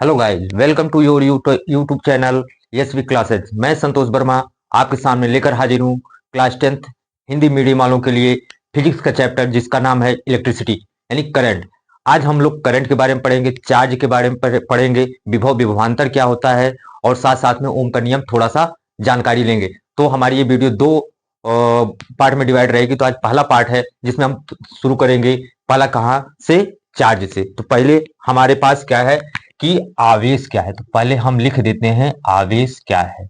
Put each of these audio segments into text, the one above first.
Hello guys, welcome to your YouTube channel Yashvi classes. मैं संतोष वर्मा आपके सामने लेकर हाजिर हूँ क्लास 10th हिंदी मीडियम वालों के लिए फिजिक्स का चैप्टर जिसका नाम है इलेक्ट्रिसिटी यानी करंट। आज हम लोग करंट के बारे में पढ़ेंगे, चार्ज के बारे में पढ़ेंगे, विभव विभवांतर क्या होता है और साथ साथ में ओम का नियम थोड़ा सा जानकारी लेंगे। तो हमारी ये वीडियो दो पार्ट में डिवाइड रहेगी। तो आज पहला पार्ट है जिसमें हम शुरू करेंगे पहला कहाँ से, चार्ज से। तो पहले हमारे पास क्या है कि आवेश क्या है। तो पहले हम लिख देते हैं आवेश क्या है।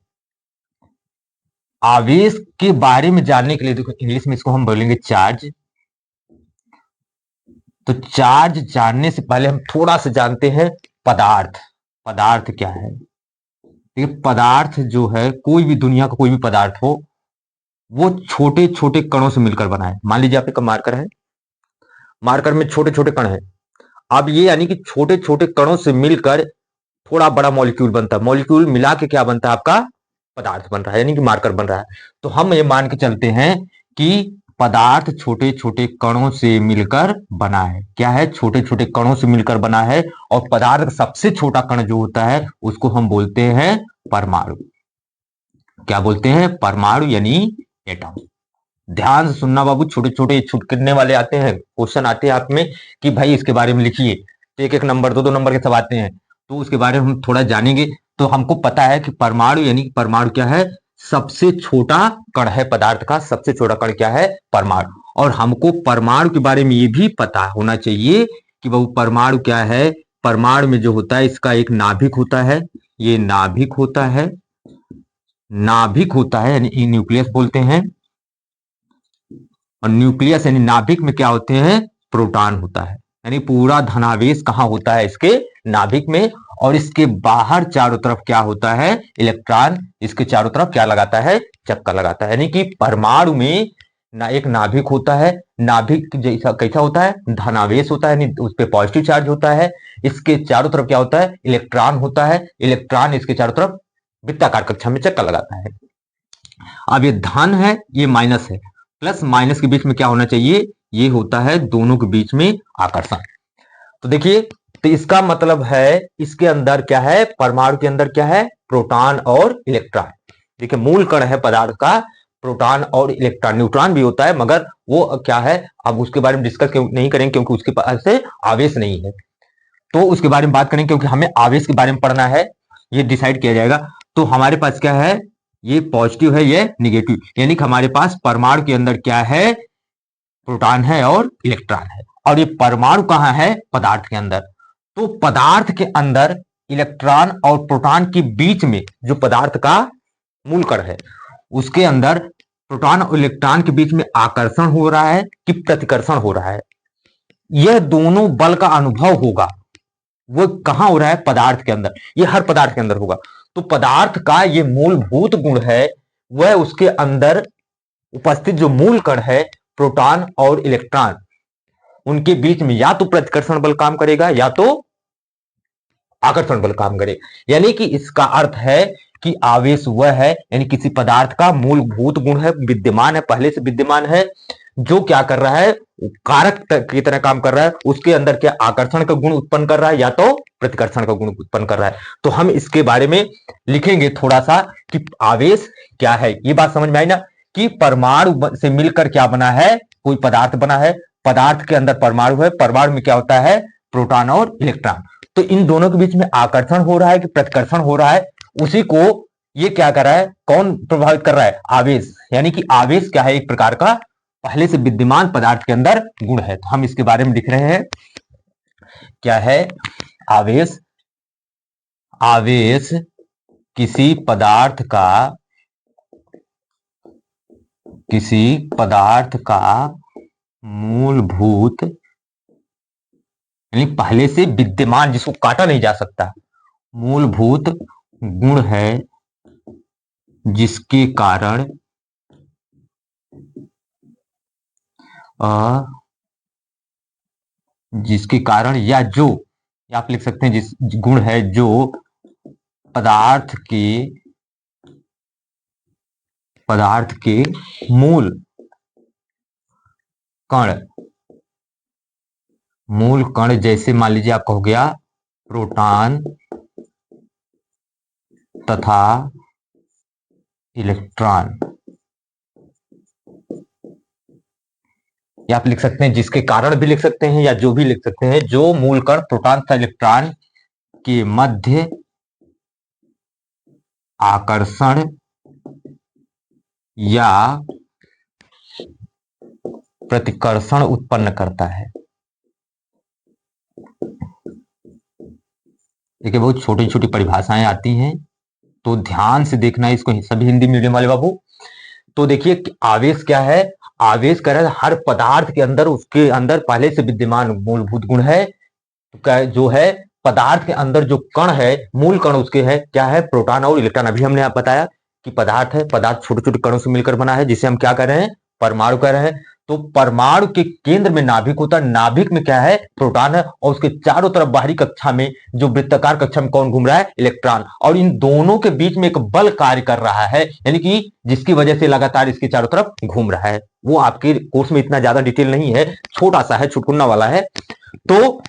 आवेश के बारे में जानने के लिए देखो इंग्लिश में इसको हम बोलेंगे चार्ज। तो चार्ज जानने से पहले हम थोड़ा सा जानते हैं पदार्थ। पदार्थ क्या है? देखिए पदार्थ जो है, कोई भी दुनिया का कोई भी पदार्थ हो वो छोटे छोटे कणों से मिलकर बना है। मान लीजिए आपके मार्कर है, मार्कर में छोटे छोटे कण है। अब ये यानी कि छोटे छोटे कणों से मिलकर थोड़ा बड़ा मॉलिक्यूल बनता है। मॉलिक्यूल मिला के क्या बनता है? आपका पदार्थ बन रहा है, यानी कि मार्कर बन रहा है। तो हम ये मान के चलते हैं कि पदार्थ छोटे छोटे कणों से मिलकर बना है। क्या है? छोटे छोटे कणों से मिलकर बना है। और पदार्थ का सबसे छोटा कण जो होता है उसको हम बोलते हैं परमाणु। क्या बोलते हैं? परमाणु यानी एटम। ध्यान से सुनना बाबू, छोटे छोटे छुटकने वाले आते हैं, क्वेश्चन आते हैं आप में कि भाई इसके बारे में लिखिए। तो एक एक नंबर, दो दो नंबर के सब आते हैं। तो उसके बारे में हम थोड़ा जानेंगे। तो हमको पता है कि परमाणु यानी परमाणु क्या है? सबसे छोटा कण है पदार्थ का। सबसे छोटा कण क्या है? परमाणु। और हमको परमाणु के बारे में ये भी पता होना चाहिए कि बाबू परमाणु क्या है। परमाणु में जो होता है इसका एक नाभिक होता है। ये नाभिक होता है, नाभिक होता है यानी न्यूक्लियस बोलते हैं। और न्यूक्लियस यानी नाभिक में क्या होते हैं? प्रोटॉन होता है। यानी पूरा धनावेश कहाँ होता है? इसके नाभिक में। और इसके बाहर चारों तरफ क्या होता है? इलेक्ट्रॉन इसके चारों तरफ क्या लगाता है? चक्कर लगाता है। यानी कि परमाणु में एक नाभिक होता है। नाभिक जैसा कैसा होता है? धनावेश होता है, यानी उस पर पॉजिटिव चार्ज होता है। इसके चारों तरफ क्या होता है? इलेक्ट्रॉन होता है। इलेक्ट्रॉन इसके चारों तरफ वृत्ताकार कक्षा में चक्कर लगाता है। अब ये धन है, ये माइनस है। प्लस माइनस के बीच में क्या होना चाहिए? ये होता है दोनों के बीच में आकर्षण। तो देखिए, तो इसका मतलब है इसके अंदर क्या है? परमाणु के अंदर क्या है? प्रोटॉन और इलेक्ट्रॉन। देखिए मूल कण है पदार्थ का प्रोटॉन और इलेक्ट्रॉन। न्यूट्रॉन भी होता है मगर वो क्या है, अब उसके बारे में डिस्कस नहीं करेंगे क्योंकि उसके पास से आवेश नहीं है। तो उसके बारे में बात करेंगे क्योंकि हमें आवेश के बारे में पढ़ना है, ये डिसाइड किया जाएगा। तो हमारे पास क्या है? ये पॉजिटिव है, ये निगेटिव। यानी कि हमारे पास परमाणु के अंदर क्या है? प्रोटॉन है और इलेक्ट्रॉन है। और ये परमाणु कहाँ है? पदार्थ के अंदर। तो पदार्थ के अंदर इलेक्ट्रॉन और प्रोटॉन के बीच में जो पदार्थ का मूल कण है उसके अंदर प्रोटॉन और इलेक्ट्रॉन के बीच में आकर्षण हो रहा है कि प्रतिकर्षण हो रहा है? यह दोनों बल का अनुभव होगा। वो कहां हो रहा है? पदार्थ के अंदर। ये हर पदार्थ के अंदर होगा। तो पदार्थ का ये मूलभूत गुण है, वह उसके अंदर उपस्थित जो मूल कण है प्रोटॉन और इलेक्ट्रॉन, उनके बीच में या तो प्रतिकर्षण बल काम करेगा या तो आकर्षण बल काम करेगा। यानी कि इसका अर्थ है कि आवेश वह है, यानी किसी पदार्थ का मूलभूत गुण है, विद्यमान है, पहले से विद्यमान है, जो क्या कर रहा है? कारक की तरह काम कर रहा है। उसके अंदर क्या आकर्षण का गुण उत्पन्न कर रहा है या तो प्रतिकर्षण का गुण उत्पन्न कर रहा है। तो हम इसके बारे में लिखेंगे थोड़ा सा कि आवेश क्या है। ये बात समझ में आई ना कि परमाणु से मिलकर क्या बना है? कोई पदार्थ बना है। पदार्थ के अंदर परमाणु है। परमाणु में क्या होता है? प्रोटॉन और इलेक्ट्रॉन। तो इन दोनों के बीच में आकर्षण हो रहा है कि प्रतिकर्षण हो रहा है, उसी को ये क्या कर रहा है? कौन प्रभावित कर रहा है? आवेश। यानी कि आवेश क्या है? एक प्रकार का पहले से विद्यमान पदार्थ के अंदर गुण है। तो हम इसके बारे में लिख रहे हैं। क्या है आवेश? आवेश किसी पदार्थ का मूलभूत यानी पहले से विद्यमान, जिसको काटा नहीं जा सकता, मूलभूत गुण है जिसके कारण या जो, या आप लिख सकते हैं जिस गुण है जो पदार्थ के मूल कण जैसे मान लीजिए आपका हो गया प्रोटॉन तथा इलेक्ट्रॉन, या आप लिख सकते हैं जिसके कारण भी लिख सकते हैं, या जो भी लिख सकते हैं, जो मूल कण प्रोटॉन तथा इलेक्ट्रॉन के मध्य आकर्षण या प्रतिकर्षण उत्पन्न करता है। देखिए बहुत छोटी छोटी परिभाषाएं आती हैं, तो ध्यान से देखना इसको, सभी हिंदी मीडियम वाले बाबू। तो देखिए आवेश क्या है, आवेश कह रहा है हर पदार्थ के अंदर, उसके अंदर पहले से विद्यमान मूलभूत गुण है, जो है पदार्थ के अंदर जो कण है, मूल कण उसके है क्या है, प्रोटॉन और इलेक्ट्रॉन। अभी हमने आप बताया कि पदार्थ है, पदार्थ छोटे छोटे कणों से मिलकर बना है, जिसे हम क्या कर रहे हैं, परमाणु कह रहे हैं। तो परमाणु के केंद्र में नाभिक होता है, नाभिक में क्या है, प्रोटॉन है, और उसके चारों तरफ बाहरी कक्षा में, जो वृत्ताकार कक्षा में कौन घूम रहा है, इलेक्ट्रॉन। और इन दोनों के बीच में एक बल कार्य कर रहा है, यानी कि जिसकी वजह से लगातार इसके चारों तरफ घूम रहा है। वो आपके कोर्स में इतना ज्यादा डिटेल नहीं है, छोटा सा है, छुटकुन्ना वाला है। तो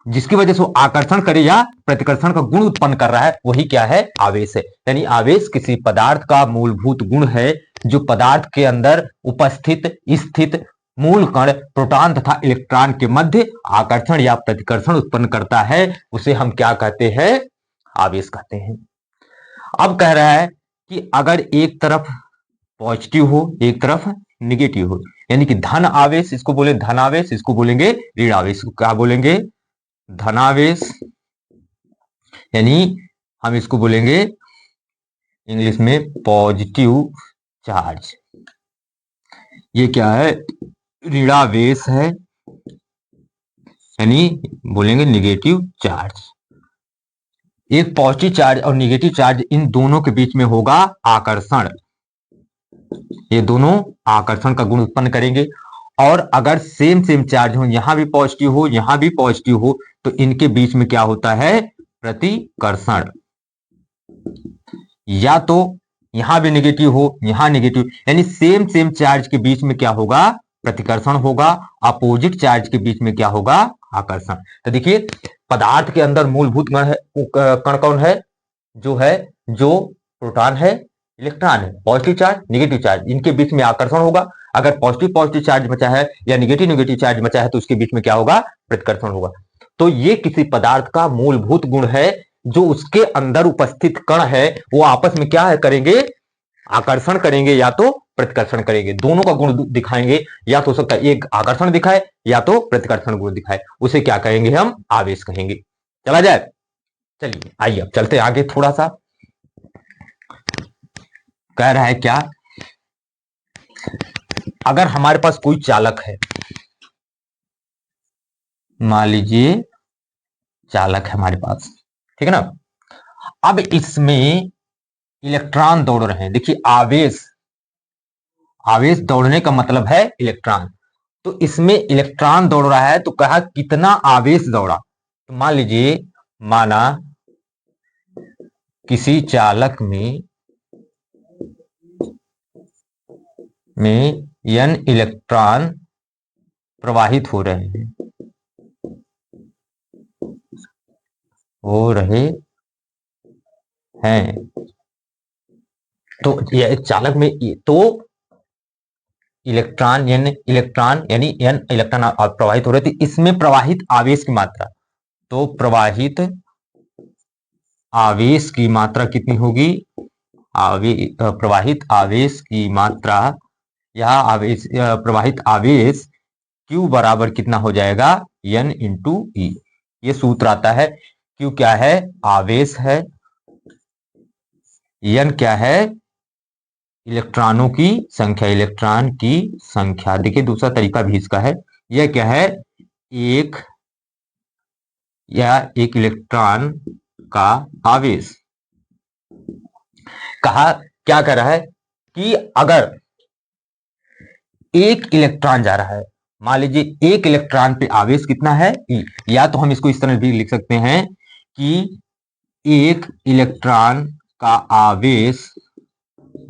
जिसकी वजह से वो आकर्षण करे या प्रतिकर्षण का गुण उत्पन्न कर रहा है, वही क्या है, आवेश है। यानी आवेश किसी पदार्थ का मूलभूत गुण है, जो पदार्थ के अंदर उपस्थित स्थित मूल कण प्रोटॉन तथा इलेक्ट्रॉन के मध्य आकर्षण या प्रतिकर्षण उत्पन्न करता है, उसे हम क्या कहते हैं, आवेश कहते हैं। अब कह रहा है कि अगर एक तरफ पॉजिटिव हो, एक तरफ निगेटिव हो, यानी कि धन आवेश, इसको बोले धन आवेश, इसको बोलेंगे ऋण आवेश। क्या बोलेंगे, धनावेश, यानी हम इसको बोलेंगे इंग्लिश में पॉजिटिव चार्ज। ये क्या है, ऋणावेश है, यानी बोलेंगे निगेटिव चार्ज। एक पॉजिटिव चार्ज और निगेटिव चार्ज, इन दोनों के बीच में होगा आकर्षण, ये दोनों आकर्षण का गुण उत्पन्न करेंगे। और अगर सेम सेम चार्ज हो, यहां भी पॉजिटिव हो, यहां भी पॉजिटिव हो, तो इनके बीच में क्या होता है, प्रतिकर्षण। या तो यहां भी नेगेटिव हो, यहां नेगेटिव, यानी सेम सेम चार्ज के बीच में क्या होगा, प्रतिकर्षण होगा। अपोजिट चार्ज के बीच में क्या होगा, आकर्षण। तो देखिए पदार्थ के अंदर मूलभूत कण कौन है, जो है, जो प्रोटॉन है, इलेक्ट्रॉन है, पॉजिटिव चार्ज नेगेटिव चार्ज, इनके बीच में आकर्षण होगा। अगर पॉजिटिव पॉजिटिव चार्ज बचा है या नेगेटिव नेगेटिव चार्ज बचा है, तो उसके बीच में क्या होगा, प्रतिकर्षण होगा। तो ये किसी पदार्थ का मूलभूत गुण है, जो उसके अंदर उपस्थित कण है, वो आपस में क्या है करेंगे, आकर्षण करेंगे या तो प्रतिकर्षण करेंगे। दोनों का गुण दिखाएंगे, या तो हो सकता है एक आकर्षण दिखाए या तो प्रतिकर्षण गुण दिखाए, उसे क्या कहेंगे, हम आवेश कहेंगे। चला जाए, चलिए आइए अब चलते हैं आगे थोड़ा सा। कह रहा है क्या, अगर हमारे पास कोई चालक है, मान लीजिए चालक है हमारे पास, ठीक है ना। अब इसमें इलेक्ट्रॉन दौड़ रहे हैं। देखिए आवेश, आवेश दौड़ने का मतलब है इलेक्ट्रॉन। तो इसमें इलेक्ट्रॉन दौड़ रहा है, तो कहा कितना आवेश दौड़ा। तो मान लीजिए, माना किसी चालक में n इलेक्ट्रॉन प्रवाहित हो रहे हैं, हो रहे हैं। तो यह चालक में, तो इलेक्ट्रॉन यानी n इलेक्ट्रॉन प्रवाहित हो रहे थे, इसमें प्रवाहित आवेश की मात्रा, तो प्रवाहित आवेश की मात्रा कितनी होगी, प्रवाहित आवेश की मात्रा, यह आवेश, प्रवाहित आवेश Q बराबर कितना हो जाएगा, n इंटू ई। ये सूत्र आता है, Q क्या है, आवेश है, n क्या है, इलेक्ट्रॉनों की संख्या, इलेक्ट्रॉन की संख्या। देखिए दूसरा तरीका भी इसका है, यह क्या है, एक इलेक्ट्रॉन का आवेश। कहा क्या कर रहा है कि अगर एक इलेक्ट्रॉन जा रहा है, मान लीजिए एक इलेक्ट्रॉन पे आवेश कितना है, ई। या तो हम इसको इस तरह भी लिख सकते हैं कि एक इलेक्ट्रॉन का आवेश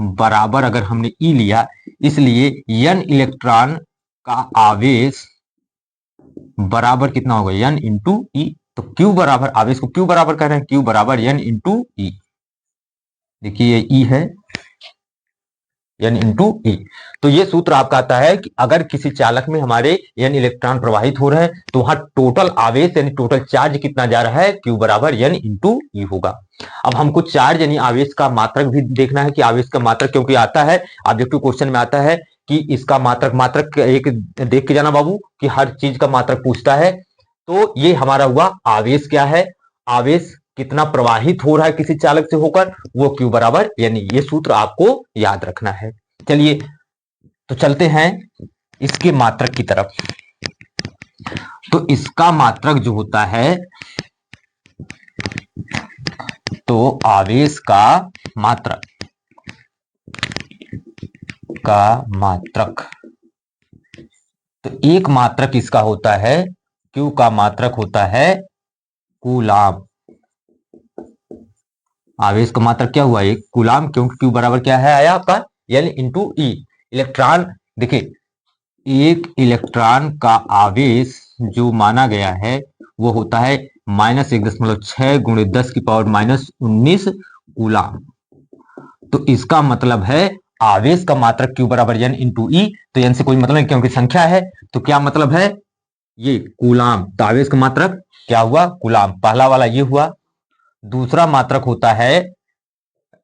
बराबर, अगर हमने ई लिया, इसलिए n इलेक्ट्रॉन का आवेश बराबर कितना होगा, n इंटू ई। तो Q बराबर, आवेश को Q बराबर कह रहे हैं, Q बराबर n इंटू ई। देखिए ये ई है, एन इंटू ई। तो ये सूत्र आपका आता है कि अगर किसी चालक में हमारे एन इलेक्ट्रॉन प्रवाहित हो रहे हैं तो वहां टोटल आवेश यानी टोटल चार्ज कितना जा रहा है, क्यू बराबर एन इंटू ई होगा। अब हमको चार्ज यानी आवेश का मात्रक भी देखना है कि आवेश का मात्रक, क्योंकि आता है ऑब्जेक्टिव क्वेश्चन में आता है कि इसका मात्रक मात्रक एक देख के जाना बाबू कि हर चीज का मात्रक पूछता है। तो ये हमारा हुआ आवेश क्या है, आवेश कितना प्रवाहित हो रहा है किसी चालक से होकर, वो क्यू बराबर यानी ये सूत्र आपको याद रखना है। चलिए तो चलते हैं इसके मात्रक की तरफ। तो इसका मात्रक जो होता है, तो आवेश का मात्रक तो एक मात्रक इसका होता है, क्यू का मात्रक होता है कूलाम। आवेश का मात्रक क्या हुआ, एक कूलाम, क्योंकि क्यू बराबर क्या है आया आपका एल इंटू ई। इलेक्ट्रॉन, देखिए एक इलेक्ट्रॉन का आवेश जो माना गया है वो होता है -1.6 गुणे 10 की पावर -19 कूलाम। तो इसका मतलब है आवेश का मात्रक क्यू बराबर एन इंटू ई। तो एन से कोई मतलब नहीं क्योंकि संख्या है, तो क्या मतलब है ये कूलाम। तो आवेश का मात्रक क्या हुआ, कूलाम, पहला वाला ये हुआ। दूसरा मात्रक होता है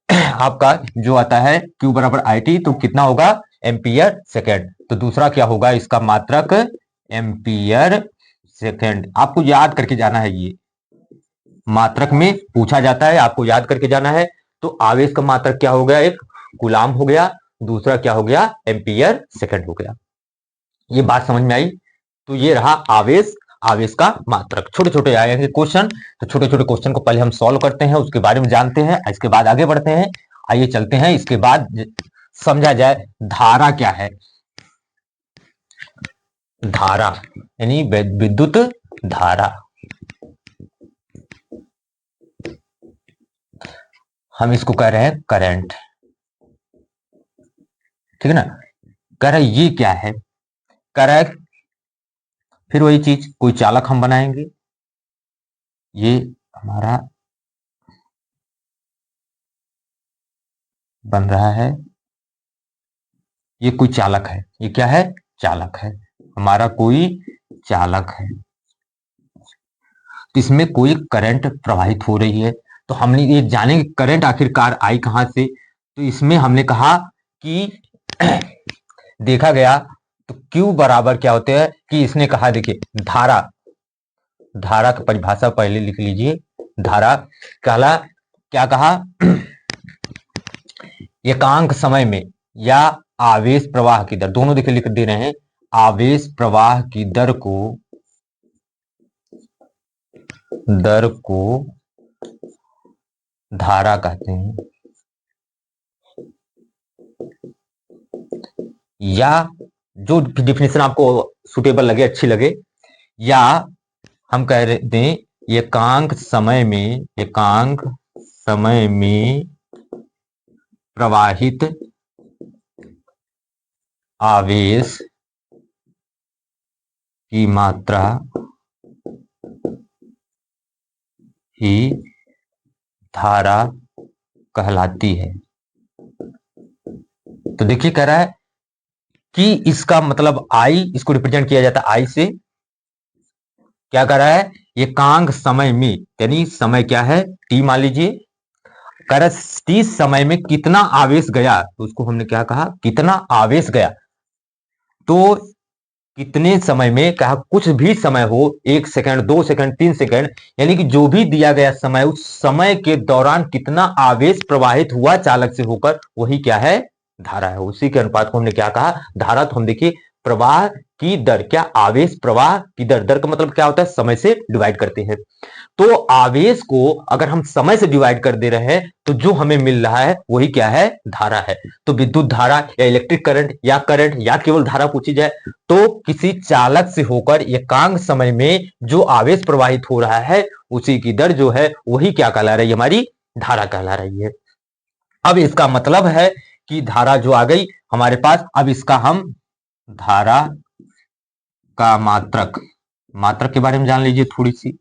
आपका जो आता है क्यू बराबर आई टी, तो कितना होगा एम्पियर सेकेंड। तो दूसरा क्या होगा इसका मात्रक एम्पियर सेकेंड। आपको याद करके जाना है, ये मात्रक में पूछा जाता है, आपको याद करके जाना है। तो आवेश का मात्रक क्या हो गया, एक कूलाम हो गया, दूसरा क्या हो गया एम्पियर सेकेंड हो गया। ये बात समझ में आई। तो ये रहा आवेश, आवेश का मात्रक। छोटे छोटे आएंगे क्वेश्चन, तो छोटे छोटे क्वेश्चन को पहले हम सॉल्व करते हैं, उसके बारे में जानते हैं, इसके बाद आगे बढ़ते हैं। आइए चलते हैं, इसके बाद समझा जाए धारा क्या है। धारा यानी विद्युत धारा, हम इसको कह रहे हैं करंट, ठीक है ना। कह रहे ये क्या है, कह रहा है फिर वही चीज, कोई चालक हम बनाएंगे, ये हमारा बन रहा है, ये कोई चालक है, ये क्या है चालक है, हमारा कोई चालक है। तो इसमें कोई करंट प्रवाहित हो रही है। तो हमने ये जानेंगे करंट आखिरकार आई कहां से। तो इसमें हमने कहा कि देखा गया तो Q बराबर क्या होते हैं कि इसने कहा, देखिए धारा, धारा की परिभाषा पहले लिख लीजिए। धारा कहला क्या कहा, एकांक समय में या आवेश प्रवाह की दर, दोनों देखिए लिख दे रहे हैं, आवेश प्रवाह की दर को धारा कहते हैं। या जो डिफिनेशन आपको सुटेबल लगे, अच्छी लगे, या हम कह रहे दें एकांक समय में प्रवाहित आवेश की मात्रा ही धारा कहलाती है। तो देखिए कह रहा है कि इसका मतलब आई, इसको रिप्रेजेंट किया जाता है आई से। क्या कर रहा है, एकांक समय में यानी समय क्या है टी मान लीजिए, कह रहा टी समय में कितना आवेश गया, तो उसको हमने क्या कहा कितना आवेश गया। तो कितने समय में कहा, कुछ भी समय हो, 1 सेकंड 2 सेकंड 3 सेकंड, यानी कि जो भी दिया गया समय, उस समय के दौरान कितना आवेश प्रवाहित हुआ चालक से होकर, वही क्या है धारा है। उसी के अनुपात को हमने क्या कहा धारा। तो हम देखिए प्रवाह की दर, क्या आवेश प्रवाह की दर, दर का मतलब क्या होता है समय से डिवाइड करते हैं। तो आवेश को अगर हम समय से डिवाइड कर दे रहे हैं तो जो हमें मिल रहा है वही क्या है धारा है। तो विद्युत धारा या इलेक्ट्रिक करंट या केवल धारा पूछी जाए तो किसी चालक से होकर एकांक समय में जो आवेश प्रवाहित हो रहा है उसी की दर जो है वही क्या कहला रही है, हमारी धारा कहला रही है। अब इसका मतलब है कि धारा जो आ गई हमारे पास, अब इसका हम धारा का मात्रक के बारे में जान लीजिए थोड़ी सी।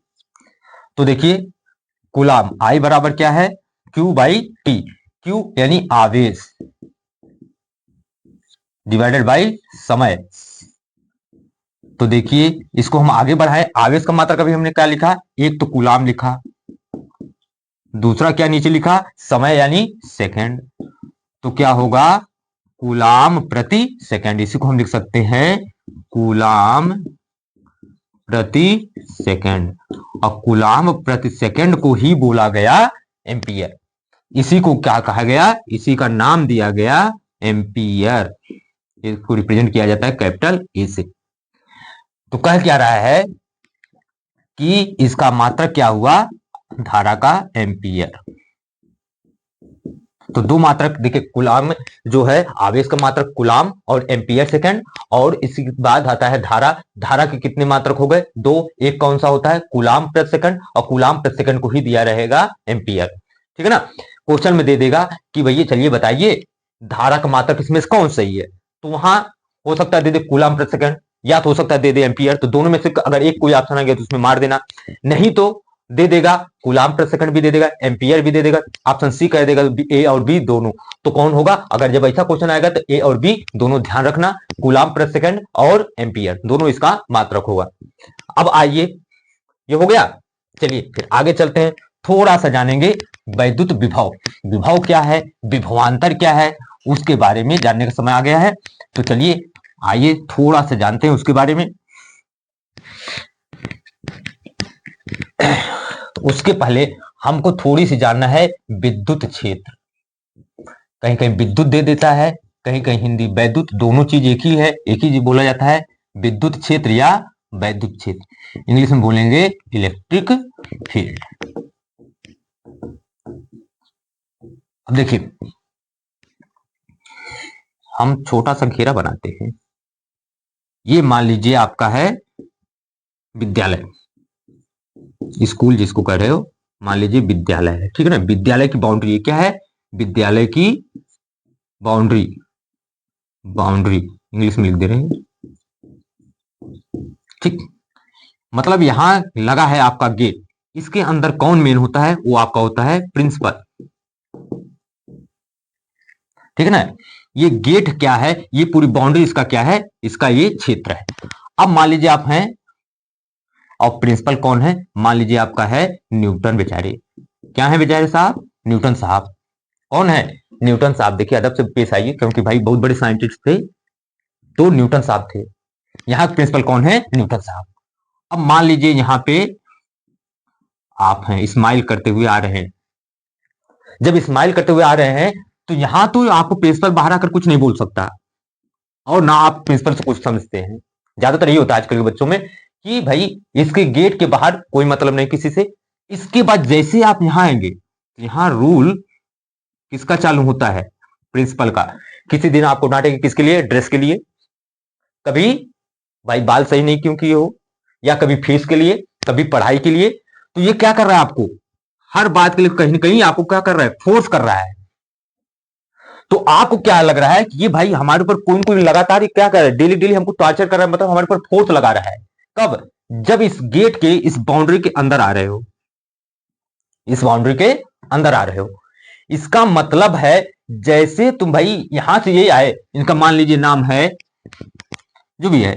तो देखिए कूलाम आई बराबर क्या है Q बाई टी। Q यानी आवेश डिवाइडेड बाय समय। तो देखिए इसको हम आगे बढ़ाए, आवेश का मात्रक अभी हमने क्या लिखा, एक तो कूलाम लिखा, दूसरा क्या नीचे लिखा, समय यानी सेकंड। तो क्या होगा, कूलाम प्रति सेकंड, इसी को हम लिख सकते हैं कूलाम प्रति सेकंड। और कूलाम प्रति सेकंड को ही बोला गया एम्पियर। इसी को क्या कहा गया, इसी का नाम दिया गया एम्पियर। इसको रिप्रेजेंट किया जाता है कैपिटल ए से। तो कह क्या रहा है कि इसका मात्रक क्या हुआ, धारा का एम्पियर। तो दो मात्रक देखिए, कूलाम जो है आवेश का मात्रक कूलाम और एम्पियर सेकंड, और इसी के बाद आता है धारा। धारा के कितने मात्रक हो गए, दो। एक कौन सा होता है, कूलाम प्रति सेकंड, और कूलाम प्रति सेकंड को ही दिया रहेगा एम्पियर। ठीक है ना। क्वेश्चन में दे देगा कि भैया चलिए बताइए धारा का मात्रक इसमें से कौन सही है, तो वहां हो सकता है दे दे कूलाम प्रति सेकंड, या तो हो सकता है दे दे एम्पियर। तो दोनों में से अगर एक कोई ऑप्शन आ गया तो उसमें मार देना, नहीं तो दे देगा कूलाम प्रति सेकंड भी दे देगा, एम्पियर भी दे देगा, ऑप्शन सी कह देगा ए और बी दोनों। तो कौन होगा, अगर जब ऐसा क्वेश्चन आएगा तो ए और बी दोनों ध्यान रखना, कूलाम प्रति सेकंड और एम्पियर दोनों इसका मात्रक होगा। अब आइए, ये हो गया। चलिए फिर आगे चलते हैं, थोड़ा सा जानेंगे वैद्युत विभव। विभव क्या है, विभवांतर क्या है, उसके बारे में जानने का समय आ गया है। तो चलिए आइए थोड़ा सा जानते हैं उसके बारे में। उसके पहले हमको थोड़ी सी जानना है विद्युत क्षेत्र। कहीं कहीं विद्युत दे देता है, कहीं कहीं हिंदी वैद्युत, दोनों चीज एक ही है, एक ही चीज बोला जाता है, विद्युत क्षेत्र या वैद्युत क्षेत्र। इंग्लिश में बोलेंगे इलेक्ट्रिक फील्ड। अब देखिए हम छोटा सा घेरा बनाते हैं, ये मान लीजिए आपका है विद्यालय, स्कूल जिसको कह रहे हो, मान लीजिए विद्यालय है, ठीक है ना। विद्यालय की बाउंड्री क्या है, विद्यालय की बाउंड्री, बाउंड्री इंग्लिश में लिख दे रहे हैं, ठीक। मतलब यहां लगा है आपका गेट, इसके अंदर कौन मेन होता है, वो आपका होता है प्रिंसिपल, ठीक है ना। ये गेट क्या है, ये पूरी बाउंड्री इसका क्या है, इसका ये क्षेत्र है। अब मान लीजिए आप हैं और प्रिंसिपल कौन है, मान लीजिए आपका है न्यूटन बेचारे। क्या है बेचारे साहब, न्यूटन साहब। कौन है, न्यूटन साहब। देखिए अदब से पेश आइए, क्योंकि भाई बहुत बड़े साइंटिस्ट थे, तो न्यूटन साहब थे। यहाँ प्रिंसिपल कौन है, न्यूटन साहब। अब मान लीजिए यहाँ पे आप हैं, स्माइल करते हुए आ रहे हैं। जब स्माइल करते हुए आ रहे हैं तो यहां तो आपको प्रिंसिपल बाहर आकर कुछ नहीं बोल सकता, और ना आप प्रिंसिपल से कुछ समझते हैं। ज्यादातर ये होता है आजकल के बच्चों में कि भाई इसके गेट के बाहर कोई मतलब नहीं किसी से। इसके बाद जैसे आप यहां आएंगे, यहां रूल किसका चालू होता है, प्रिंसिपल का। किसी दिन आपको डांटेंगे किसके लिए, ड्रेस के लिए, कभी भाई बाल सही नहीं क्यों किए हो, या कभी फीस के लिए, कभी पढ़ाई के लिए। तो ये क्या कर रहा है, आपको हर बात के लिए कहीं ना कहीं आपको क्या कर रहा है, फोर्स कर रहा है। तो आपको क्या लग रहा है कि ये भाई हमारे ऊपर कोई कोई लगातार ये क्या कर रहा है, डेली डेली हमको टॉर्चर कर रहा है, मतलब हमारे ऊपर फोर्स लगा रहा है। कब, जब इस गेट के इस बाउंड्री के अंदर आ रहे हो, इस बाउंड्री के अंदर आ रहे हो। इसका मतलब है जैसे तुम भाई यहां से ये आए, इनका मान लीजिए नाम है जो भी है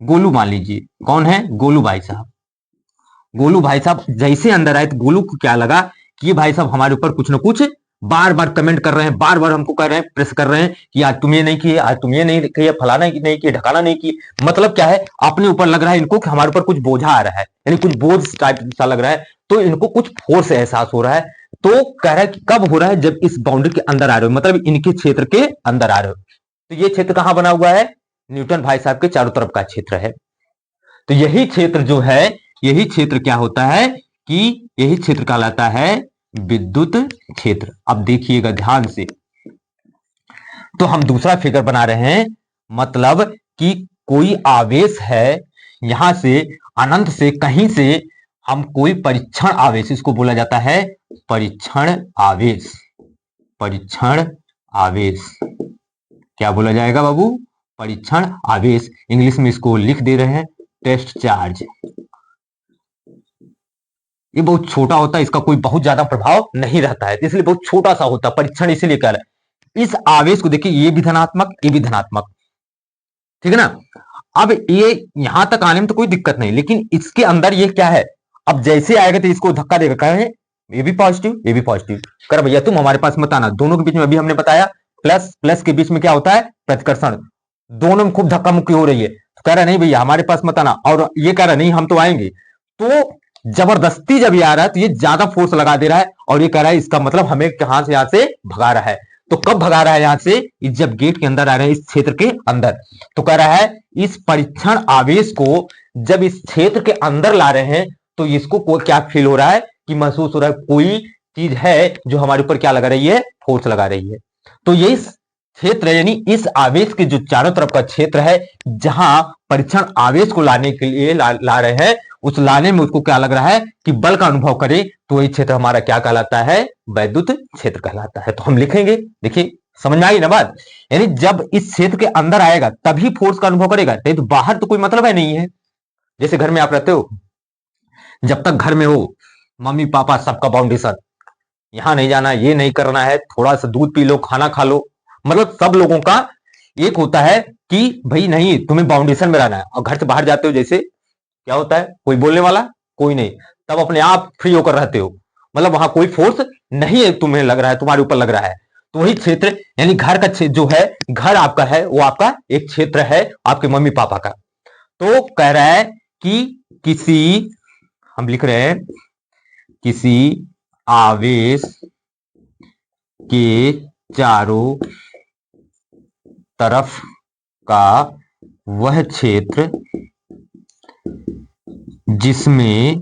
गोलू, मान लीजिए कौन है, गोलू भाई साहब। गोलू भाई साहब जैसे अंदर आए तो गोलू को क्या लगा कि ये भाई साहब हमारे ऊपर कुछ ना कुछ बार बार कमेंट कर रहे हैं, बार बार हमको कर रहे हैं, प्रेस कर रहे हैं कि आज तुम ये नहीं किए, आज तुम ये नहीं किए, फलाना नहीं किए, ढकाना नहीं किए। मतलब क्या है, अपने ऊपर लग रहा है इनको कि हमारे ऊपर कुछ बोझा आ रहा है, यानी कुछ बोझ टाइप सा लग रहा है। तो इनको कुछ फोर्स एहसास हो रहा है। तो कह रहा है कि कब हो रहा है, जब इस बाउंड्री के अंदर आ रहे हो, मतलब इनके क्षेत्र के अंदर आ रहे हो। तो ये क्षेत्र कहां बना हुआ है, न्यूटन भाई साहब के चारों तरफ का क्षेत्र है। तो यही क्षेत्र जो है, यही क्षेत्र क्या होता है कि यही क्षेत्र कहलाता है विद्युत क्षेत्र। अब देखिएगा ध्यान से, तो हम दूसरा फिगर बना रहे हैं, मतलब कि कोई आवेश है, यहां से अनंत से कहीं से हम कोई परीक्षण आवेश, इसको बोला जाता है परीक्षण आवेश। परीक्षण आवेश क्या बोला जाएगा बाबू, परीक्षण आवेश। इंग्लिश में इसको लिख दे रहे हैं टेस्ट चार्ज। ये बहुत छोटा होता है, इसका कोई बहुत ज्यादा प्रभाव नहीं रहता है, तो इसलिए बहुत छोटा सा होता है। परीक्षण इसीलिए कर रहा है। इस आवेश को देखिए, ये भी धनात्मक, ये भी धनात्मक, ठीक है ना। अब ये यहां तक आने में तो कोई दिक्कत नहीं, लेकिन इसके अंदर ये क्या है, अब जैसे आएगा तो इसको धक्का देगा, कहे ये भी पॉजिटिव, ये भी पॉजिटिव, कर भैया तुम हमारे पास मत आना। दोनों के बीच में अभी हमने बताया प्लस प्लस के बीच में क्या होता है, प्रतिकर्षण। दोनों में खूब धक्का मुक्की हो रही है, तो कह रहा नहीं भैया हमारे पास मत आना, और ये कह रहा नहीं हम तो आएंगे। तो जबरदस्ती जब ये आ रहा है तो ये ज्यादा फोर्स लगा दे रहा है, और ये कह रहा है इसका मतलब हमें कहां से, यहां से भगा रहा है। तो कब भगा रहा है यहां से, जब गेट के अंदर आ रहे हैं, इस क्षेत्र के अंदर। तो कह रहा है इस परीक्षण आवेश को जब इस क्षेत्र के अंदर ला रहे हैं, तो इसको क्या फील हो रहा है, कि महसूस हो रहा है कोई चीज है जो हमारे ऊपर क्या लगा रही है, फोर्स लगा रही है। तो ये क्षेत्र यानी इस आवेश के जो चारों तरफ का क्षेत्र है, जहां परीक्षण आवेश को लाने के लिए ला रहे हैं, उस लाने में उसको क्या लग रहा है कि बल का अनुभव करे, तो ये क्षेत्र हमारा क्या कहलाता है, वैद्युत क्षेत्र कहलाता है। तो हम लिखेंगे, देखिए समझ में आई ना बात, यानी जब इस क्षेत्र के अंदर आएगा तभी फोर्स का अनुभव करेगा, नहीं तो बाहर तो कोई मतलब है नहीं है। जैसे घर में आप रहते हो, जब तक घर में हो, मम्मी पापा सबका बाउंडेशन, यहां नहीं जाना, ये नहीं करना है, थोड़ा सा दूध पी लो, खाना खा लो, मतलब सब लोगों का एक होता है कि भाई नहीं तुम्हें बाउंडेशन में रहना है। और घर से बाहर जाते हो, जैसे क्या होता है, कोई बोलने वाला कोई नहीं, तब अपने आप फ्री होकर रहते हो, मतलब वहां कोई फोर्स नहीं है, तुम्हें लग रहा है, तुम्हारे ऊपर लग रहा है। तो वही क्षेत्र यानी घर का क्षेत्र जो है, घर आपका है, वो आपका एक क्षेत्र है आपके मम्मी पापा का। तो कह रहा है कि किसी, हम लिख रहे हैं किसी आवेश के चारों तरफ का वह क्षेत्र जिसमें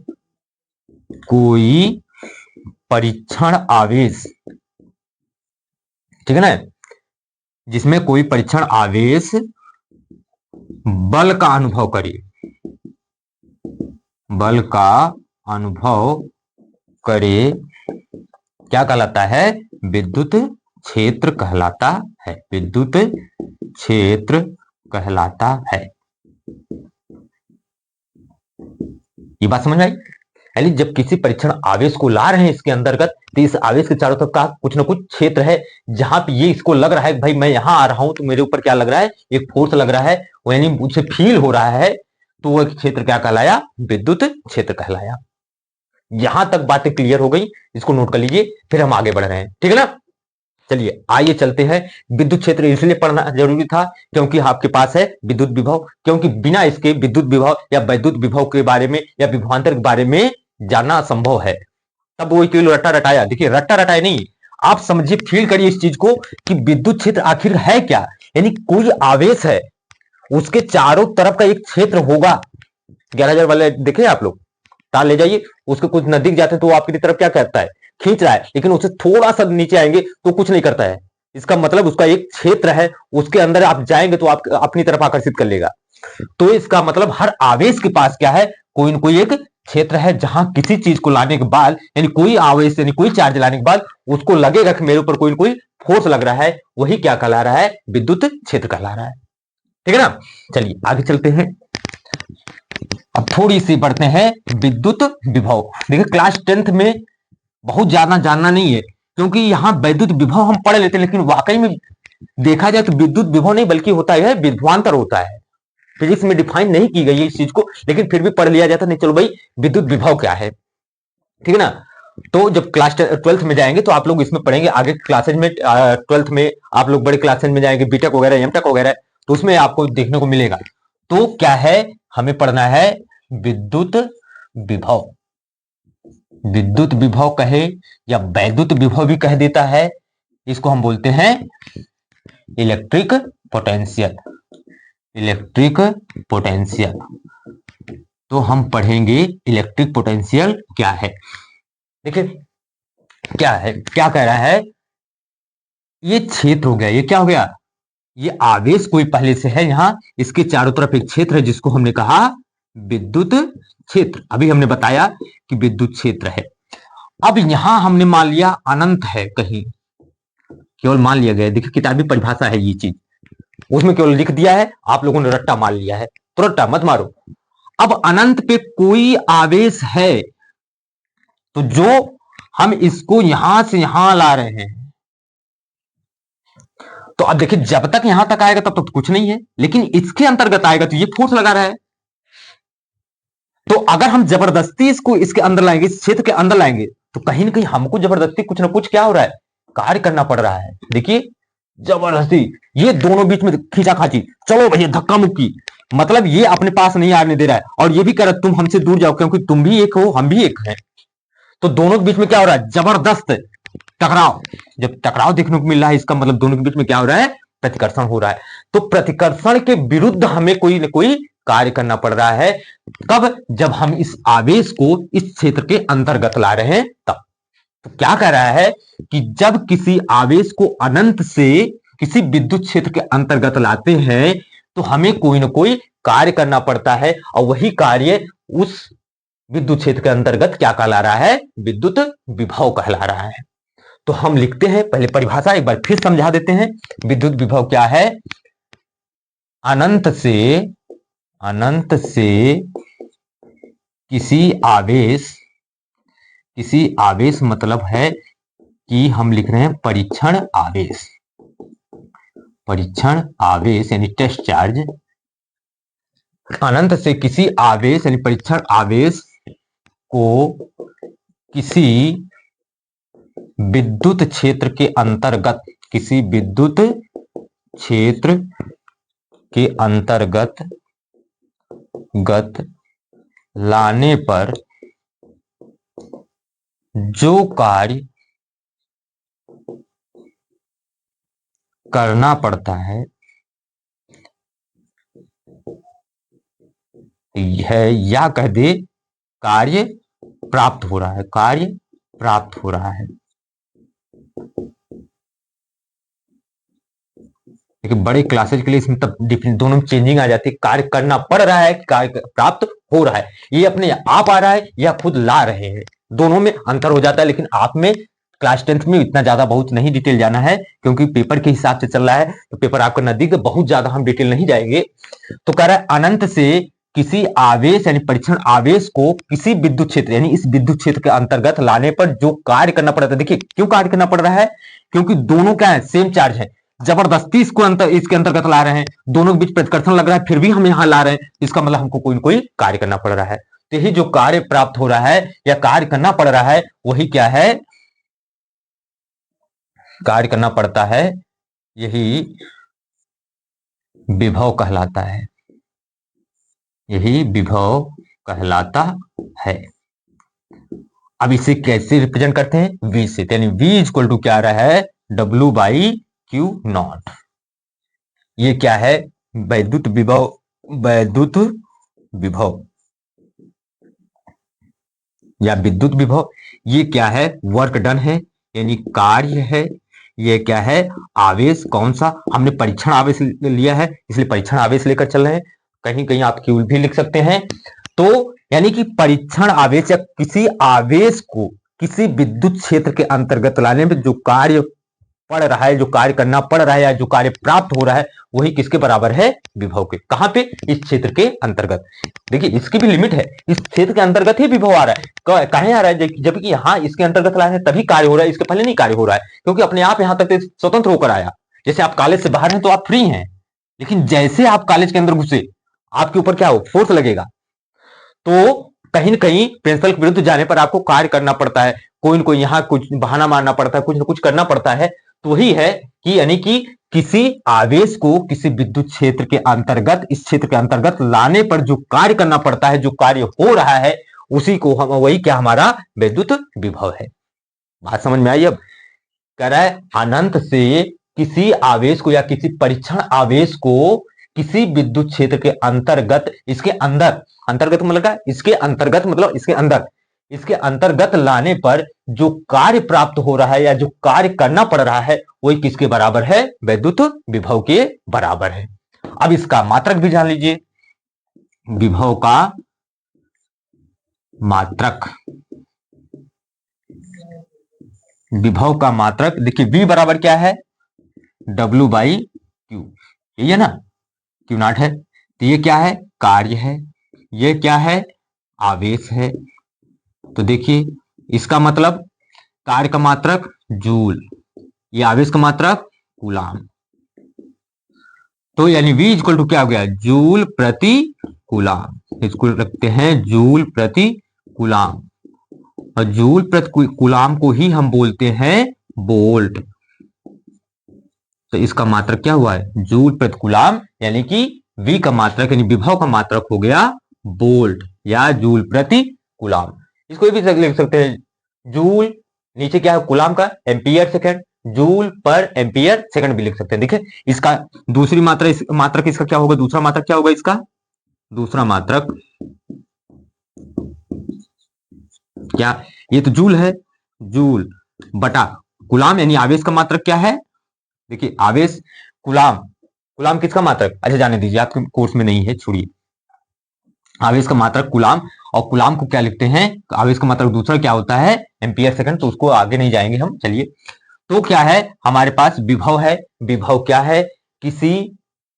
कोई परीक्षण आवेश, ठीक है ना, जिसमें कोई परीक्षण आवेश बल का अनुभव करे, बल का अनुभव करे, क्या कहलाता है, विद्युत क्षेत्र कहलाता है, विद्युत क्षेत्र कहलाता है। ये बात समझ में आई। यानी जब किसी परीक्षण आवेश को ला रहे हैं इसके अंतर्गत, तो इस आवेश के चारों तरफ का कुछ ना कुछ क्षेत्र है, जहां पे ये इसको लग रहा है भाई मैं यहां आ रहा हूं तो मेरे ऊपर क्या लग रहा है, एक फोर्स लग रहा है, वो यानी मुझे फील हो रहा है, तो वो क्षेत्र क्या कहलाया, विद्युत क्षेत्र कहलाया। यहां तक बातें क्लियर हो गई, इसको नोट कर लीजिए, फिर हम आगे बढ़ रहे हैं, ठीक है ना। चलिए आइए चलते हैं। विद्युत क्षेत्र इसलिए पढ़ना जरूरी था क्योंकि आपके पास है विद्युत विभव, क्योंकि बिना इसके विद्युत विभव या वैद्युत विभव के बारे में या विभवांतर के बारे में जानना असंभव है। तब वो केवल रट्टा रटाया, देखिए रट्टा रटाया नहीं, आप समझिए, फील करिए इस चीज को कि विद्युत क्षेत्र आखिर है क्या। यानी कोई आवेश है, उसके चारों तरफ का एक क्षेत्र होगा। 11,000 वाले देखे आप लोग, तार ले जाइए, उसके कुछ नजदीक जाते हैं तो वो आपकी तरफ क्या करता है, खींच रहा है, लेकिन उससे थोड़ा सा नीचे आएंगे तो कुछ नहीं करता है। इसका मतलब उसका एक क्षेत्र है, उसके अंदर आप जाएंगे तो आप अपनी तरफ आकर्षित कर लेगा। तो इसका मतलब हर आवेश के पास क्या है, कोई ना कोई एक क्षेत्र है, जहां किसी चीज को लाने के बाद, यानी कोई आवेश यानी कोई चार्ज लाने के बाद उसको लगेगा कि मेरे ऊपर कोई ना कोई फोर्स लग रहा है, वही क्या कहला रहा है, विद्युत क्षेत्र कहला रहा है, ठीक है ना। चलिए आगे चलते हैं, अब थोड़ी सी बढ़ते हैं विद्युत विभव। देखिए क्लास 10th में बहुत ज्यादा जानना नहीं है, क्योंकि यहाँ वैद्युत विभव हम पढ़ लेते हैं, लेकिन वाकई में देखा जाए तो विद्युत विभव नहीं बल्कि होता है विभवांतर होता है। फिजिक्स में डिफाइन नहीं की गई है इस चीज को, लेकिन फिर भी पढ़ लिया जाता नहीं, चलो भाई विद्युत विभव क्या है, ठीक है ना। तो जब क्लास 12th में जाएंगे तो आप लोग इसमें पढ़ेंगे, आगे क्लासेज में 12th में आप लोग बड़े क्लासेज में जाएंगे, बीटेक वगैरह एमटेक वगैरह, तो उसमें आपको देखने को मिलेगा। तो क्या है, हमें पढ़ना है विद्युत विभव। विद्युत विभव कहे या वैद्युत विभव भी कह देता है, इसको हम बोलते हैं इलेक्ट्रिक पोटेंशियल, इलेक्ट्रिक पोटेंशियल। तो हम पढ़ेंगे इलेक्ट्रिक पोटेंशियल क्या है। देखिए क्या है, क्या कह रहा है, ये क्षेत्र हो गया, ये क्या हो गया, ये आवेश कोई पहले से है यहां, इसके चारों तरफ एक क्षेत्र है जिसको हमने कहा विद्युत क्षेत्र। अभी हमने बताया कि विद्युत क्षेत्र है। अब यहां हमने मान लिया अनंत है, कहीं केवल मान लिया गया, देखिए किताबी परिभाषा है ये चीज, उसमें केवल लिख दिया है, आप लोगों ने रट्टा मान लिया है, तो रट्टा मत मारो। अब अनंत पे कोई आवेश है, तो जो हम इसको यहां से यहां ला रहे हैं, तो अब देखिए जब तक यहां तक आएगा तब तक तो कुछ नहीं है, लेकिन इसके अंतर्गत आएगा तो ये फोर्स लगा रहा है। तो अगर हम जबरदस्ती इसको इसके अंदर लाएंगे, इस क्षेत्र के अंदर लाएंगे, तो कहीं ना कहीं हमको जबरदस्ती कुछ ना कुछ क्या हो रहा है, कार्य करना पड़ रहा है। देखिए जबरदस्ती ये दोनों बीच में खींचा खाची, चलो भैया धक्का मुक्की, मतलब ये अपने पास नहीं आने दे रहा है और ये भी कह रहा है तुम हमसे दूर जाओ क्योंकि तुम भी एक हो हम भी एक हैं। तो दोनों के बीच में क्या हो रहा है, जबरदस्त टकराव। जब टकराव देखने को मिल रहा है, इसका मतलब दोनों के बीच में क्या हो रहा है, प्रतिकर्षण हो रहा है। तो प्रतिकर्षण के विरुद्ध हमें कोई न कोई कार्य करना पड़ रहा है। कब, जब हम इस आवेश को इस क्षेत्र के अंतर्गत ला रहे हैं तब। तो क्या कह रहा है कि जब किसी आवेश को अनंत से किसी विद्युत क्षेत्र के अंतर्गत लाते हैं तो हमें कोई ना कोई कार्य करना पड़ता है, और वही कार्य उस विद्युत क्षेत्र के अंतर्गत क्या कहला रहा है, विद्युत विभव कहला रहा है। तो हम लिखते हैं, पहले परिभाषा एक बार फिर समझा देते हैं। विद्युत विभव क्या है, अनंत से किसी आवेश मतलब है कि हम लिख रहे हैं परीक्षण आवेश यानी टेस्ट चार्ज। अनंत से किसी आवेश यानी परीक्षण आवेश को किसी विद्युत क्षेत्र के अंतर्गत, किसी विद्युत क्षेत्र के अंतर्गत लाने पर जो कार्य करना पड़ता है या कह दे कार्य प्राप्त हो रहा है। लेकिन बड़े क्लासेज के लिए इसमें तब दोनों में चेंजिंग आ जाती है, कार्य करना पड़ रहा है, कार्य प्राप्त हो रहा है। ये अपने आप आ रहा है या खुद ला रहे हैं, दोनों में अंतर हो जाता है। लेकिन आप में क्लास 10th में इतना ज्यादा बहुत नहीं डिटेल जाना है, क्योंकि पेपर के हिसाब से चल रहा है, तो पेपर आपका नजदीक, बहुत ज्यादा हम डिटेल नहीं जाएंगे। तो कह रहा है अनंत से किसी आवेश यानी परीक्षण आवेश को किसी विद्युत क्षेत्र यानी इस विद्युत क्षेत्र के अंतर्गत लाने पर जो कार्य करना पड़ता है। देखिए क्यों कार्य करना पड़ रहा है, क्योंकि दोनों क्या है, सेम चार्ज है। जबरदस्ती इसके अंतर्गत ला रहे हैं, दोनों के बीच प्रतिकर्षण लग रहा है, फिर भी हम यहां ला रहे हैं, इसका मतलब हमको कोई ना कोई कार्य करना पड़ रहा है। तो यही जो कार्य प्राप्त हो रहा है या कार्य करना पड़ रहा है, वही क्या है, कार्य करना पड़ता है, यही विभव कहलाता है, यही विभव कहलाता है। अब इसे कैसे रिप्रेजेंट करते हैं, V से, यानी V इक्वल टू क्या आ रहा है, W बाई क्यू नॉट। ये क्या है, वैद्युत विभव या विद्युत विभव। ये क्या है, वर्क डन है यानी कार्य है। ये क्या है, आवेश, कौन सा, हमने परीक्षण आवेश लिया है इसलिए परीक्षण आवेश लेकर चल रहे हैं, कहीं कहीं आप क्यू भी लिख सकते हैं। तो यानी कि परीक्षण आवेश या किसी आवेश को किसी विद्युत क्षेत्र के अंतर्गत लाने में जो कार्य पड़ रहा है, जो कार्य करना पड़ रहा है या जो कार्य प्राप्त हो रहा है, वही किसके बराबर है, विभव के। कहां पे, इस क्षेत्र के अंतर्गत। देखिए इसकी भी लिमिट है, इस क्षेत्र के अंतर्गत ही विभव आ रहा है। कहां आ रहा है, जबकि यहां इसके अंतर्गत ला रहे हैं तभी कार्य हो रहा है, इसके पहले नहीं कार्य हो रहा है, क्योंकि अपने आप यहां तक स्वतंत्र होकर आया। जैसे आप कॉलेज से बाहर हैं तो आप फ्री हैं, लेकिन जैसे आप कॉलेज के अंदर घुसे, आपके ऊपर क्या हो, फोर्स लगेगा। तो कहीं न कहीं प्रिंसिपल के विरुद्ध जाने पर आपको कार्य करना पड़ता है, कोई न कोई यहाँ कुछ बहाना मारना पड़ता है, कुछ न कुछ करना पड़ता है। तो वही है कि यानी कि किसी आवेश को किसी विद्युत क्षेत्र के अंतर्गत, इस क्षेत्र के अंतर्गत लाने पर जो कार्य करना पड़ता है, जो कार्य हो रहा है, उसी को हम, वही क्या हमारा विद्युत विभव है। बात समझ में आई। अब कह रहा है अनंत से किसी आवेश को या किसी परीक्षण आवेश को किसी विद्युत क्षेत्र के अंतर्गत, इसके अंदर, अंतर्गत मतलब इसके अंतर्गत मतलब इसके अंदर, इसके अंतर्गत लाने पर जो कार्य प्राप्त हो रहा है या जो कार्य करना पड़ रहा है, वही किसके बराबर है, वैद्युत विभव के बराबर है। अब इसका मात्रक भी जान लीजिए, विभव का मात्रक, विभव का मात्रक देखिए V बराबर क्या है, W बाई क्यू, यही है ना, क्यू नॉट है। तो ये क्या है, कार्य है, ये क्या है, आवेश है। तो देखिए इसका मतलब कार्य का मात्रक जूल, ये आवेश का मात्रक कूलाम। तो यानी V इक्वल टू क्या हो गया, जूल प्रति कूलाम। इसको रखते हैं जूल प्रति कूलाम, और जूल प्रति कूलाम को ही हम बोलते हैं वोल्ट। तो इसका मात्रक क्या हुआ है, जूल प्रति कूलाम, यानी कि V का मात्रक यानी विभव का मात्रक हो गया वोल्ट या जूल प्रति कूलाम। इसको भी लिख सकते हैं जूल, नीचे क्या है कूलाम का, एम्पियर सेकेंड, जूल पर एम्पियर सेकंड भी लिख सकते हैं। देखिए इसका दूसरी मात्रा, इस मात्रक इसका क्या होगा, दूसरा मात्रक क्या होगा, इसका दूसरा मात्रक क्या, ये तो जूल है, जूल बटा कूलाम, यानी आवेश का मात्रक क्या है, देखिए आवेश कूलाम, कूलाम किसका मात्रक, अच्छा जाने दीजिए आपके कोर्स में नहीं है, छोड़िए। आवेश का मात्रक कूलाम, और कूलाम को क्या लिखते हैं, आवेश का मात्रक दूसरा क्या होता है, एम्पियर सेकंड, तो उसको आगे नहीं जाएंगे हम, चलिए। तो क्या है हमारे पास विभव है, विभव क्या है, किसी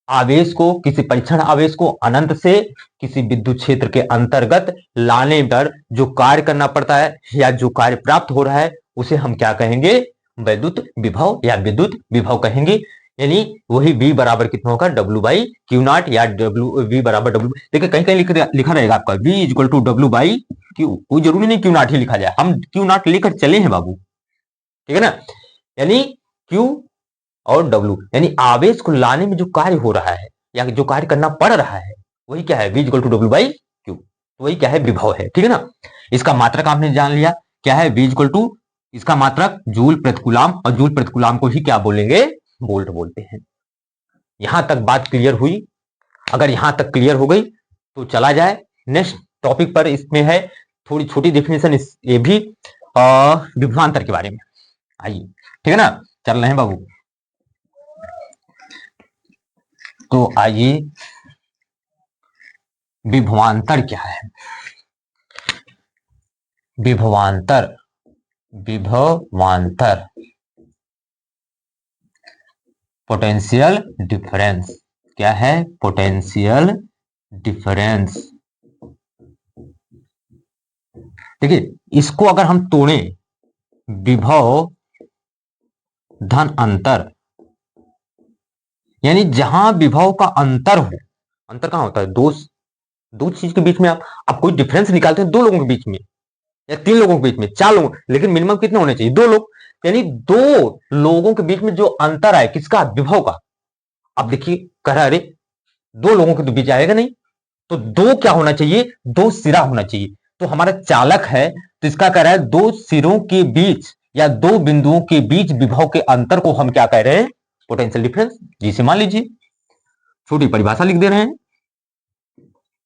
आवेश को, किसी परीक्षण आवेश को अनंत से किसी विद्युत क्षेत्र के अंतर्गत लाने पर जो कार्य करना पड़ता है या जो कार्य प्राप्त हो रहा है उसे हम क्या कहेंगे, विद्युत विभव या विद्युत विभव कहेंगे। यानी वही V बराबर कितना होगा, W/Q0 या V बराबर W, देखिए कहीं कहीं लिखा रहेगा आपका V इक्वल टू W/Q, कोई जरूरी नहीं Q0 ही लिखा जाए, हम Q0 लेकर चले हैं बाबू, ठीक है ना। यानी Q और W, यानी आवेश को लाने में जो कार्य हो रहा है या जो कार्य करना पड़ रहा है वही क्या है, V इक्वल टू W/Q, वही क्या है, विभव है, ठीक है ना। इसका मात्रक आपने जान लिया क्या है, V इक्वल टू, इसका मात्रक जूल प्रति कूलाम, और जूल प्रति कूलाम को ही क्या बोलेंगे, वोल्ट बोलते हैं। यहां तक बात क्लियर हुई, अगर यहां तक क्लियर हो गई तो चला जाए नेक्स्ट टॉपिक पर। इसमें है थोड़ी छोटी डेफिनेशन, ये भी विभवांतर के बारे में, आइए, ठीक है ना, चल रहे हैं बाबू। तो आइए, विभवांतर क्या है, विभवांतर, विभवांतर पोटेंशियल डिफरेंस, क्या है, पोटेंशियल डिफरेंस। देखिए इसको अगर हम तोड़े, विभव धन अंतर, यानी जहां विभव का अंतर हो, अंतर कहां होता है, दो चीज के बीच में आप कोई डिफरेंस निकालते हैं, दो लोगों के बीच में या तीन लोगों के बीच में, चार लोगों, लेकिन मिनिमम कितने होने चाहिए, दो लोग, यानी दो लोगों के बीच में जो अंतर है किसका, विभव का। अब देखिए कह रहा है अरे दो लोगों के बीच आएगा नहीं, तो दो क्या होना चाहिए, दो सिरा होना चाहिए। तो हमारा चालक है, तो इसका कह रहा है दो सिरों के बीच या दो बिंदुओं के बीच विभव के अंतर को हम क्या कह रहे हैं, पोटेंशियल डिफरेंस। जिसे मान लीजिए छोटी परिभाषा लिख दे रहे हैं,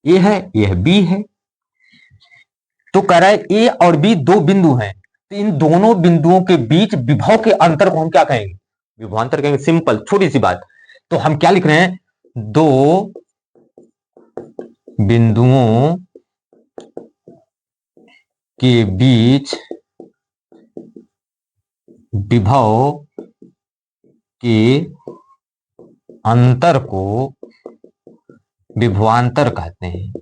ए है, यह बी है, तो कह रहा है ए और बी दो बिंदु हैं, तो इन दोनों बिंदुओं के बीच विभव के अंतर को हम क्या कहेंगे, विभवांतर कहेंगे, सिंपल छोटी सी बात। तो हम क्या लिख रहे हैं, दो बिंदुओं के बीच विभव के अंतर को विभवांतर कहते हैं।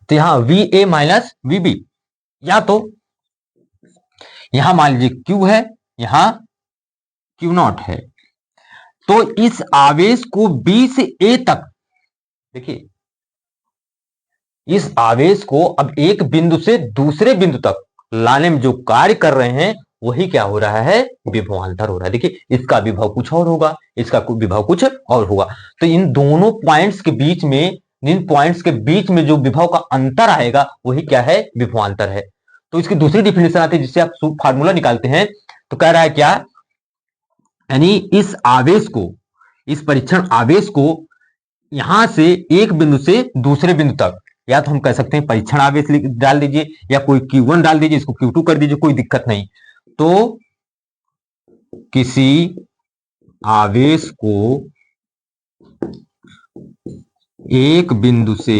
तो यहां VA माइनस VB, या तो यहां मान लीजिए Q है, यहां Q0 है, तो इस आवेश को B से A तक, देखिए इस आवेश को अब एक बिंदु से दूसरे बिंदु तक लाने में जो कार्य कर रहे हैं वही क्या हो रहा है, विभवांतर हो रहा है। देखिए इसका विभव कुछ और होगा, इसका विभव कुछ और होगा, तो इन दोनों पॉइंट्स के बीच में, इन पॉइंट्स के बीच में जो विभव का अंतर आएगा वही क्या है, विभवांतर है। तो इसकी दूसरी डिफिनेशन आती है जिससे आप फार्मूला निकालते हैं, तो कह रहा है क्या, यानी इस आवेश को, इस परीक्षण आवेश को यहां से एक बिंदु से दूसरे बिंदु तक, या तो हम कह सकते हैं परीक्षण आवेश डाल दीजिए या कोई Q1 डाल दीजिए, इसको Q2 कर दीजिए, कोई दिक्कत नहीं। तो किसी आवेश को एक बिंदु से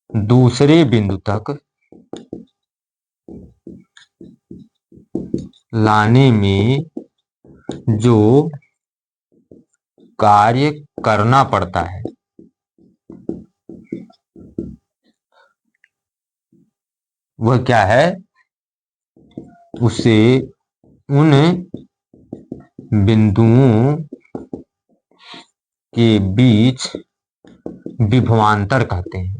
दूसरे बिंदु तक लाने में जो कार्य करना पड़ता है वह क्या है, उसे उन बिंदुओं के बीच विभवांतर कहते हैं।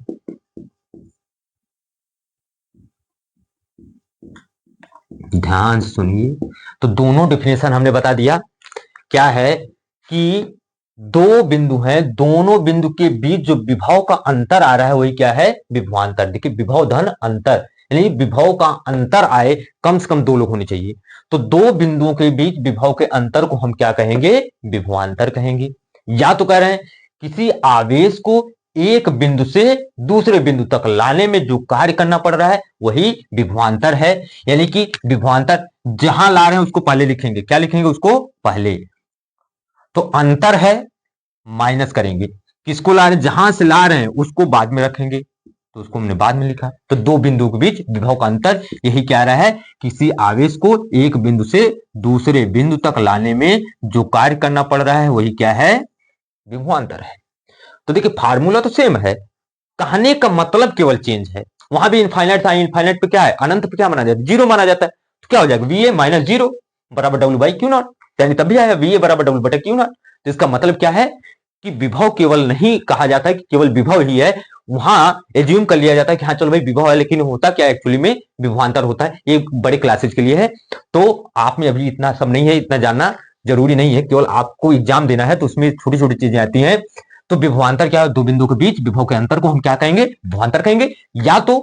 ध्यान से सुनिए, तो दोनों डिफिनेशन हमने बता दिया। क्या है कि दो बिंदु हैं, दोनों बिंदु के बीच जो विभव का अंतर आ रहा है वही क्या है, विभवांतर। देखिए विभव धन अंतर, यानी विभव का अंतर आए, कम से कम दो लोग होने चाहिए। तो दो बिंदुओं के बीच विभव के अंतर को हम क्या कहेंगे, विभवांतर कहेंगे। या तो कह रहे हैं किसी आवेश को एक बिंदु से दूसरे बिंदु तक लाने में जो कार्य करना पड़ रहा है वही विभवांतर है। यानी कि विभवांतर जहां ला रहे हैं उसको पहले लिखेंगे, क्या लिखेंगे, उसको पहले। तो अंतर है, माइनस करेंगे, किसको ला रहे हैं, जहां से ला रहे हैं उसको बाद में रखेंगे, तो उसको हमने बाद में लिखा। तो दो बिंदुओं के बीच विभव का अंतर यही कह रहा है, किसी आवेश को एक बिंदु से दूसरे बिंदु तक लाने में जो कार्य करना पड़ रहा है वही क्या है, विभवांतर है। तो देखिए फार्मूला तो सेम है, कहने का मतलब केवल चेंज है। वहां भी इनफाइनाइट था, इनफाइनाइट पे क्या है, अनंत पे क्या माना जाता है, जीरो माना जाता है। तो क्या हो जाएगा, वी ए माइनस जीरो बराबर डब्ल्यू बाई क्यू नॉट, यानी तब भी आया वी ए बराबर डब्ल्यू बटे क्यू नॉट। तो इसका मतलब क्या है कि विभव केवल नहीं कहा जाता है कि केवल विभव ही है, वहां एज्यूम कर लिया जाता है कि हाँ चलो भाई विभव है, लेकिन होता क्या एक्चुअली में विभवांतर होता है। ये बड़े क्लासेज के लिए है, तो आप में अभी इतना सब नहीं है, इतना जानना जरूरी नहीं है, केवल आपको एग्जाम देना है तो उसमें छोटी छोटी चीजें आती हैं। तो विभवांतर क्या है, दो बिंदुओं के बीच विभव के अंतर को हम क्या कहेंगे, विभवांतर कहेंगे। या तो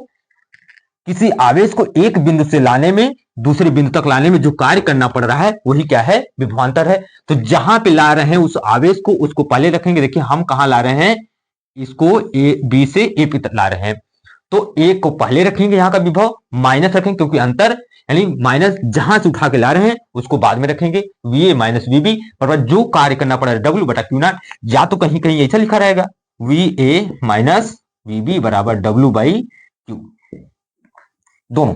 किसी आवेश को एक बिंदु से लाने में दूसरे बिंदु तक लाने में जो कार्य करना पड़ रहा है वही क्या है, विभवांतर है। तो जहां पे ला रहे हैं उस आवेश को, उसको पहले रखेंगे। देखिए हम कहां ला रहे हैं, इसको ए बी से ए पी तक ला रहे हैं, तो ए को पहले रखेंगे, यहां का विभव माइनस रखेंगे क्योंकि अंतर, यानी माइनस जहां से उठा के ला रहे हैं उसको बाद में रखेंगे। वी ए माइनस वीबी बराबर जो कार्य करना पड़ा है डब्ल्यू बटा क्यू नॉट, या तो कहीं कहीं ऐसा लिखा रहेगा वी ए माइनस वीबी बराबर डब्ल्यू बाई क्यू, दोनों।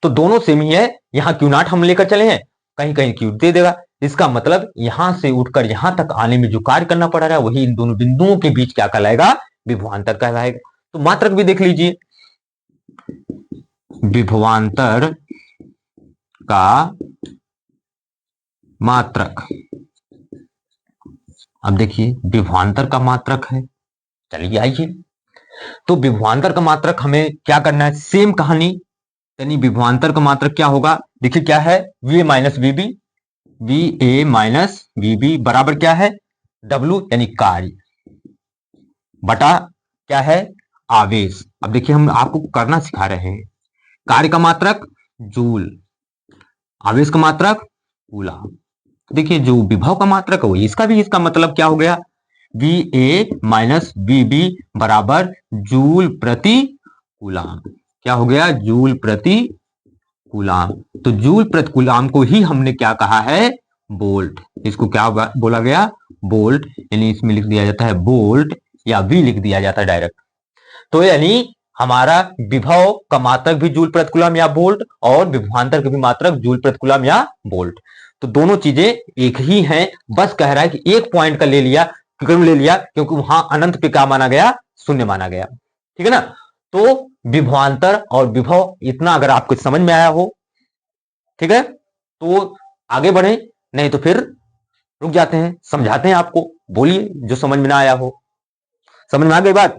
तो दोनों सेम ही है, यहां क्यू नॉट हम लेकर चले हैं, कहीं कहीं क्यू दे देगा। इसका मतलब यहां से उठकर यहां तक आने में जो कार्य करना पड़ रहा है वही इन दोनों बिंदुओं के बीच क्या कहलाएगा, विभवांतर कहलाएगा। तो मात्रक भी देख लीजिए, विभवांतर का मात्रक। अब देखिए विभवांतर का मात्रक है, चलिए आइए। तो विभवांतर का मात्रक हमें क्या करना है, सेम कहानी, यानी विभवांतर का मात्रक क्या होगा, देखिए क्या है, V A minus VB, V A minus VB बराबर क्या है, डब्ल्यू यानी कार्य बटा क्या है, आवेश। अब देखिए हम आपको करना सिखा रहे हैं, कार्य का मात्रक जूल, आवेश का मात्रक कूलम। देखिए जो विभव का मात्रक है वो इसका भी, इसका मतलब क्या हो गया, V A minus V B बराबर जूल प्रति कूलम। क्या हो गया, जूल प्रति कूलम। तो जूल प्रति कूलम को ही हमने क्या कहा है, वोल्ट। इसको क्या बोला गया, वोल्ट, यानी इसमें लिख दिया जाता है वोल्ट या वी लिख दिया जाता है डायरेक्ट। तो यानी हमारा विभव का मात्रक भी जूल प्रति कूलम या वोल्ट, और विभवांतर का भी मात्रक जूल प्रति कूलम या वोल्ट। तो दोनों चीजें एक ही हैं, बस कह रहा है कि एक पॉइंट का ले लिया, क्यों ले लिया, क्योंकि वहां अनंत पे क्या माना गया, शून्य माना गया, ठीक है ना। तो विभवांतर और विभव इतना अगर आपको समझ में आया हो, ठीक है, तो आगे बढ़े, नहीं तो फिर रुक जाते हैं, समझाते हैं आपको, बोलिए जो समझ में ना आया हो। समझ में आ गई बात।